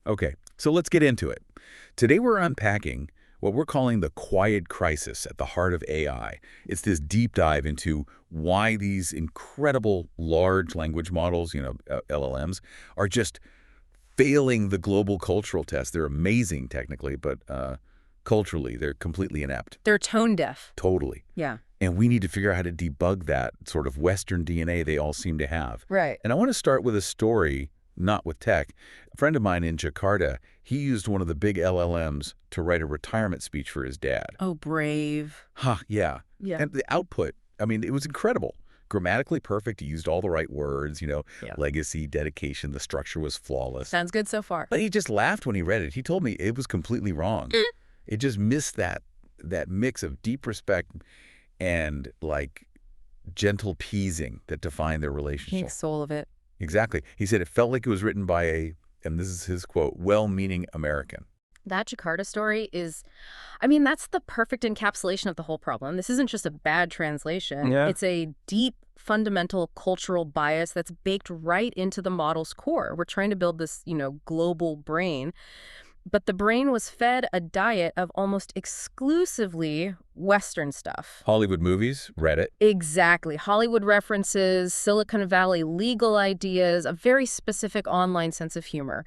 Okay, so let's get into it. Today we're unpacking what we're calling the quiet crisis at the heart of AI. It's this deep dive into why these incredible large language models, LLMs, are just failing the global cultural test. They're amazing technically, but culturally, they're completely inept. They're tone deaf. Totally. Yeah. And we need to figure out how to debug that sort of Western DNA they all seem to have. Right. And I want to start with a story, not with tech. A friend of mine in Jakarta, he used one of the big LLMs to write a retirement speech for his dad. Oh, brave. Yeah. Yeah. And the output, I mean, it was incredible. Grammatically perfect. He used all the right words, Yeah. legacy, dedication. The structure was flawless. Sounds good so far. But he just laughed when he read it. He told me it was completely wrong. It just missed that mix of deep respect and gentle teasing that defined their relationship. Pink soul of it. Exactly. He said it felt like it was written by and this is his quote, well-meaning American. That Jakarta story is, that's the perfect encapsulation of the whole problem. This isn't just a bad translation. Yeah. It's a deep, fundamental cultural bias that's baked right into the model's core. We're trying to build this, global brain. But the brain was fed a diet of almost exclusively Western stuff. Hollywood movies, Reddit. Exactly. Hollywood references, Silicon Valley legal ideas, a very specific online sense of humor.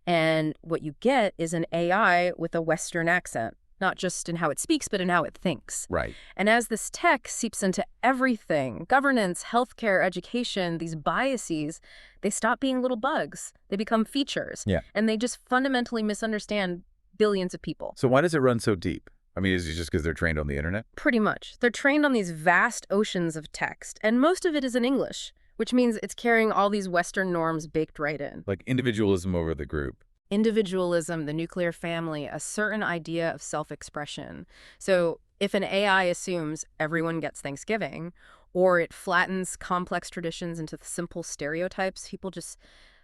And what you get is an AI with a Western accent, not just in how it speaks, but in how it thinks. Right. And as this tech seeps into everything, governance, healthcare, education, these biases, they stop being little bugs. They become features. Yeah. And they just fundamentally misunderstand billions of people. So why does it run so deep? I mean, is it just because they're trained on the internet? Pretty much. They're trained on these vast oceans of text, and most of it is in English, which means it's carrying all these Western norms baked right in. Like individualism over the group. Individualism, the nuclear family, a certain idea of self-expression. So if an AI assumes everyone gets Thanksgiving, or it flattens complex traditions into simple stereotypes, people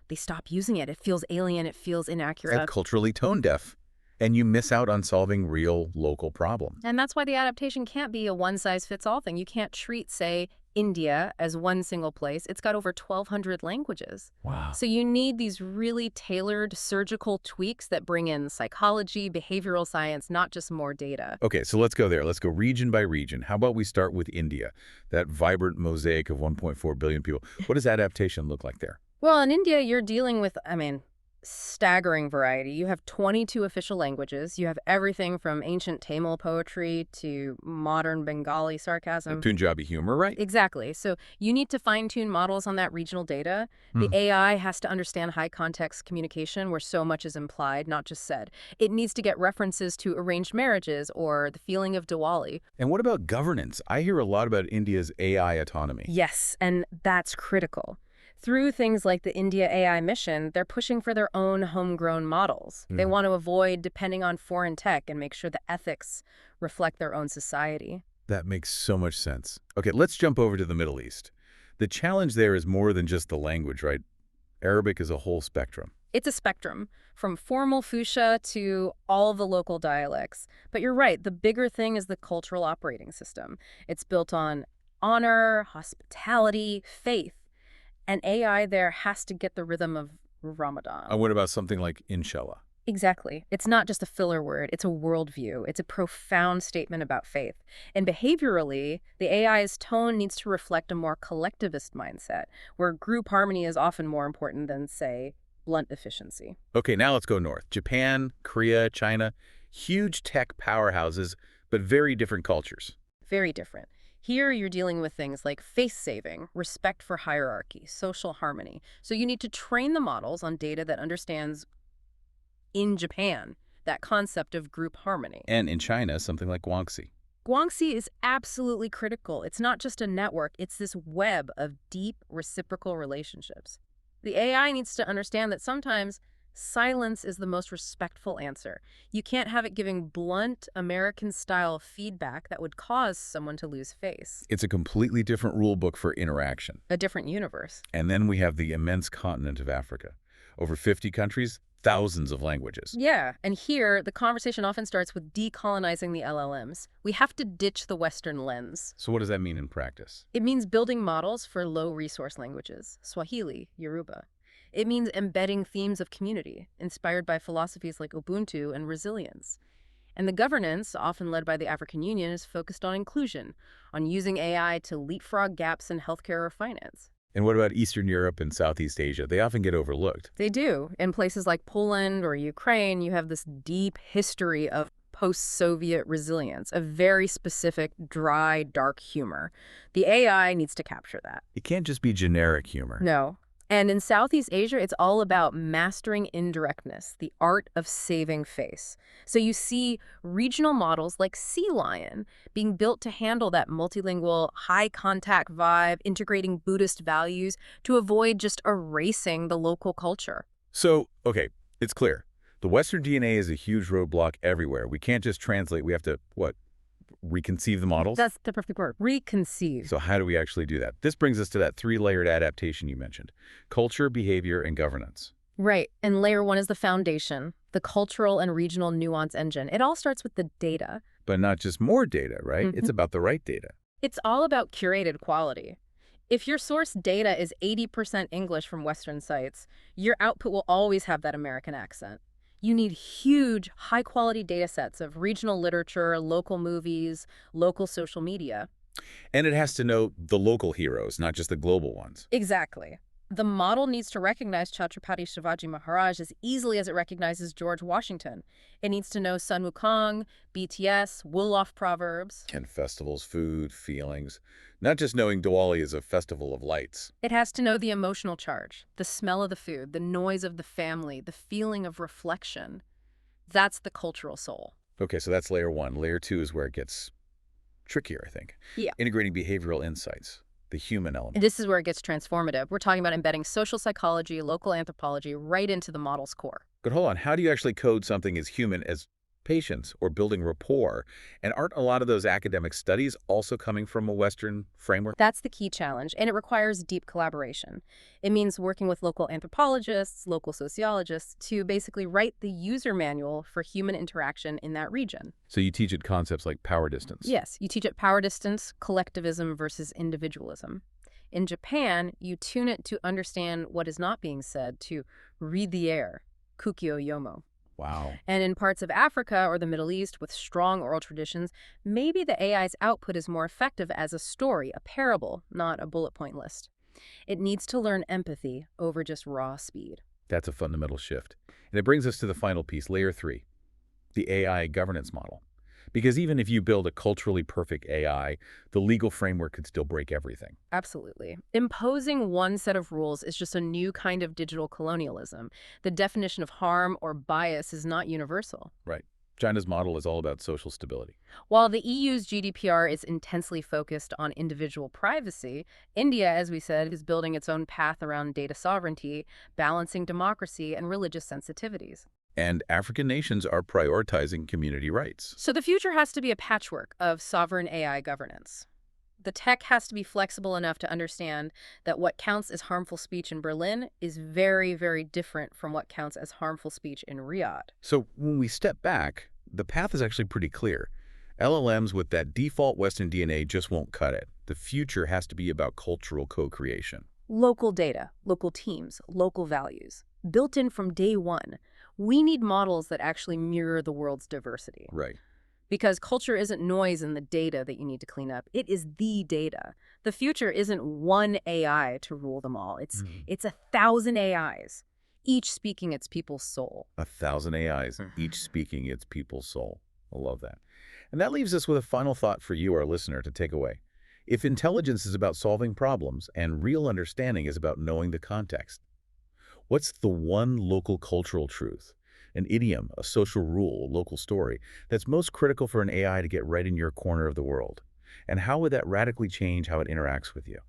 they stop using it. It feels alien. It feels inaccurate. That's culturally tone deaf. And you miss out on solving real local problems. And that's why the adaptation can't be a one-size-fits-all thing. You can't treat, say, India as one single place. It's got over 1,200 languages. Wow. So you need these really tailored surgical tweaks that bring in psychology, behavioral science, not just more data. Okay, so let's go there. Let's go region by region. How about we start with India, that vibrant mosaic of 1.4 billion people. What does adaptation look like there? Well, in India, you're dealing with, staggering variety. You have 22 official languages. You have everything from ancient Tamil poetry to modern Bengali sarcasm. Punjabi humor, right? Exactly. So you need to fine-tune models on that regional data. The AI has to understand high-context communication where so much is implied, not just said. It needs to get references to arranged marriages or the feeling of Diwali. And what about governance? I hear a lot about India's AI autonomy. Yes, and that's critical. Through things like the India AI mission, they're pushing for their own homegrown models. They want to avoid depending on foreign tech and make sure the ethics reflect their own society. That makes so much sense. Okay, let's jump over to the Middle East. The challenge there is more than just the language, right? Arabic is a whole spectrum. It's a spectrum, from formal fuchsia to all the local dialects. But you're right, the bigger thing is the cultural operating system. It's built on honor, hospitality, faith. And AI there has to get the rhythm of Ramadan. And what about something like inshallah? Exactly. It's not just a filler word. It's a worldview. It's a profound statement about faith. And behaviorally, the AI's tone needs to reflect a more collectivist mindset, where group harmony is often more important than, say, blunt efficiency. Okay, now let's go north. Japan, Korea, China, huge tech powerhouses, but very different cultures. Very different. Here, you're dealing with things like face-saving, respect for hierarchy, social harmony. So you need to train the models on data that understands, in Japan, that concept of group harmony. And in China, something like Guangxi. Guangxi is absolutely critical. It's not just a network. It's this web of deep reciprocal relationships. The AI needs to understand that sometimes silence is the most respectful answer. You can't have it giving blunt, American-style feedback that would cause someone to lose face. It's a completely different rule book for interaction. A different universe. And then we have the immense continent of Africa. Over 50 countries, thousands of languages. Yeah, and here, the conversation often starts with decolonizing the LLMs. We have to ditch the Western lens. So what does that mean in practice? It means building models for low-resource languages, Swahili, Yoruba. It means embedding themes of community, inspired by philosophies like Ubuntu and resilience. And the governance, often led by the African Union, is focused on inclusion, on using AI to leapfrog gaps in healthcare or finance. And what about Eastern Europe and Southeast Asia? They often get overlooked. They do. In places like Poland or Ukraine, you have this deep history of post-Soviet resilience, a very specific, dry, dark humor. The AI needs to capture that. It can't just be generic humor. No. And in Southeast Asia, it's all about mastering indirectness, the art of saving face. So you see regional models like Sea Lion being built to handle that multilingual, high-contact vibe, integrating Buddhist values to avoid just erasing the local culture. So, okay, it's clear. The Western DNA is a huge roadblock everywhere. We can't just translate. We have to, what, reconceive the models? That's the perfect word, reconceive. So how do we actually do that? This brings us to that three-layered adaptation you mentioned: culture, behavior, and governance. Right. And layer one is the foundation, the cultural and regional nuance engine. It all starts with the data. But not just more data, right? It's about the right data. It's all about curated quality. If your source data is 80% English from Western sites, your output will always have that American accent. You need huge, high-quality data sets of regional literature, local movies, local social media. And it has to know the local heroes, not just the global ones. Exactly. The model needs to recognize Chhatrapati Shivaji Maharaj as easily as it recognizes George Washington. It needs to know Sun Wukong, BTS, Wolof proverbs. And festivals, food, feelings. Not just knowing Diwali is a festival of lights. It has to know the emotional charge, the smell of the food, the noise of the family, the feeling of reflection. That's the cultural soul. Okay, so that's layer one. Layer two is where it gets trickier, I think. Yeah. Integrating behavioral insights, the human element. This is where it gets transformative. We're talking about embedding social psychology, local anthropology right into the model's core. But hold on, how do you actually code something as human as patience or building rapport? And aren't a lot of those academic studies also coming from a Western framework? That's the key challenge, and it requires deep collaboration. It means working with local anthropologists, local sociologists to basically write the user manual for human interaction in that region. So you teach it concepts like power distance. Yes, you teach it power distance, collectivism versus individualism. In Japan, you tune it to understand what is not being said, to read the air, kukyo yomo. Wow. And in parts of Africa or the Middle East with strong oral traditions, maybe the AI's output is more effective as a story, a parable, not a bullet point list. It needs to learn empathy over just raw speed. That's a fundamental shift. And it brings us to the final piece, layer three, the AI governance model. Because even if you build a culturally perfect AI, the legal framework could still break everything. Absolutely. Imposing one set of rules is just a new kind of digital colonialism. The definition of harm or bias is not universal. Right. China's model is all about social stability. While the EU's GDPR is intensely focused on individual privacy, India, as we said, is building its own path around data sovereignty, balancing democracy and religious sensitivities. And African nations are prioritizing community rights. So the future has to be a patchwork of sovereign AI governance. The tech has to be flexible enough to understand that what counts as harmful speech in Berlin is very, very different from what counts as harmful speech in Riyadh. So when we step back, the path is actually pretty clear. LLMs with that default Western DNA just won't cut it. The future has to be about cultural co-creation. Local data, local teams, local values, built in from day one. We need models that actually mirror the world's diversity. Right. Because culture isn't noise in the data that you need to clean up. It is the data. The future isn't one AI to rule them all. It's 1,000 AIs, each speaking its people's soul. 1,000 AIs, each speaking its people's soul. I love that. And that leaves us with a final thought for you, our listener, to take away. If intelligence is about solving problems and real understanding is about knowing the context, what's the one local cultural truth, an idiom, a social rule, a local story, that's most critical for an AI to get right in your corner of the world? And how would that radically change how it interacts with you?